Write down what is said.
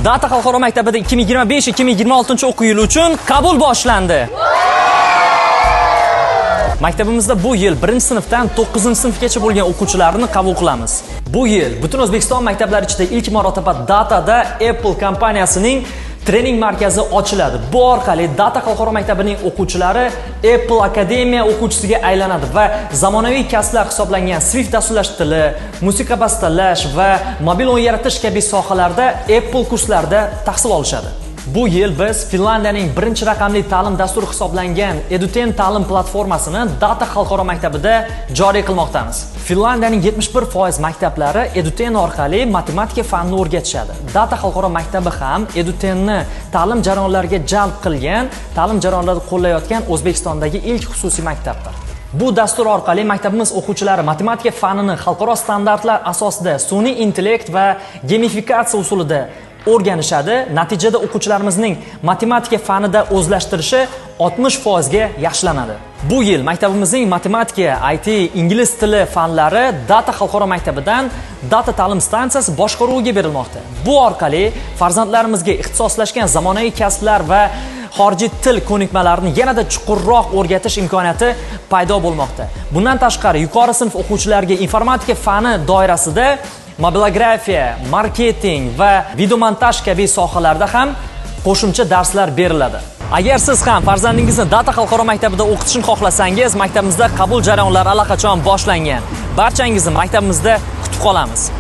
Data xalqaro maktabida 2025-2026 o'quv yili uchun qabul boshlandi. Maktabimizda bu yil 1-sinfdan 9-sinfgacha bo'lgan o'quvchilarni qabul qilamiz. Bu yil butun O'zbekiston maktablari ichida ilk marotaba Datada Apple kompaniyasining trening markazi ochiladi. Bu orqali Data xalqaro maktabining o'quvchilari Apple Akademiya o'quvchisiga aylanadi va zamonaviy kasblar hisoblangan Swift dasturlash tili, musiqa bastalash va mobil o'yin yaratish kabi sohalarda Apple kurslarida tahsil olishadi. Bu yil biz Finlandiyaning birinchi raqamli ta'lim dasturi hisoblangan Eduten ta'lim platformasini Data xalqaro maktabida joriy qilmoqdamiz. Finlandiyaning 71% maktablari Eduten orqali matematika fanini o'rgatishadi. Data xalqaro maktabi ham Edutenni ta'lim jarayonlariga jalb qilgan, ta'lim jarayonlarini qo'llayotgan O'zbekistondagi ilk xususiy maktabdir. Bu dastur orqali maktabimiz o'quvchilari matematika fanini xalqaro standartlar asosida sun'iy intellekt va gamifikatsiya usulida o'rganishadi. Natijada o'quvchilarimizning matematika fanida o'zlashtirishi 60% ga yaxshilanadi. Bu yil maktabimizning matematika, IT, ingliz tili fanlari Data xalqaro maktabidan Data ta'lim stansiyasi boshqaruviga berilmoqda. Bu orqali farzandlarimizga ixtisoslashgan zamonaviy kasblar va xorijiy til ko'nikmalarini yanada chuqurroq o'rgatish imkoniyati paydo bo'lmoqda. Bundan tashqari, yuqori sinf o'quvchilariga informatika fani doirasida mobilografiya, marketing va videomontaj kabi sohalarda ham qo'shimcha darslar beriladi. Agar siz ham farzandingizni Data xalqaro maktabida o'qitishni xohlasangiz, maktabimizda qabul jarayonlari allaqachon boshlangan. Barchangizni maktabimizda kutib qolamiz.